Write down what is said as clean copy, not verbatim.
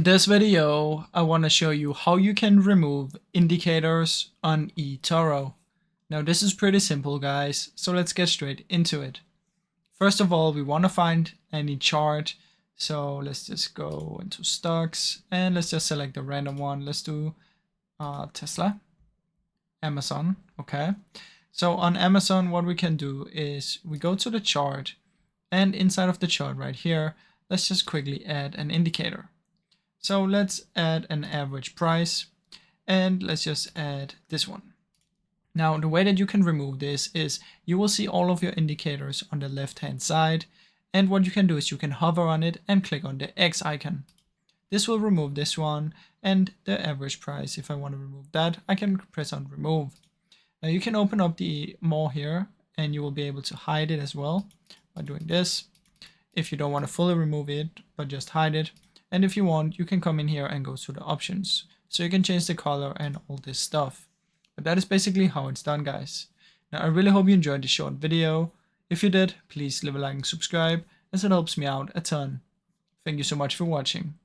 In this video, I want to show you how you can remove indicators on eToro. Now this is pretty simple guys, so let's get straight into it. First of all, we want to find any chart. So let's just go into stocks and let's just select a random one. Let's do Tesla, Amazon, okay. So on Amazon, what we can do is we go to the chart and inside of the chart right here, let's just quickly add an indicator. So let's add an average price and let's just add this one. Now the way that you can remove this is you will see all of your indicators on the left hand side, and what you can do is you can hover on it and click on the X icon. This will remove this one and the average price. If I want to remove that, I can press on remove. Now you can open up the more here and you will be able to hide it as well by doing this. If you don't want to fully remove it but just hide it. And if you want, you can come in here and go to the options. So you can change the color and all this stuff. But that is basically how it's done, guys. Now, I really hope you enjoyed this short video. If you did, please leave a like and subscribe, as it helps me out a ton. Thank you so much for watching.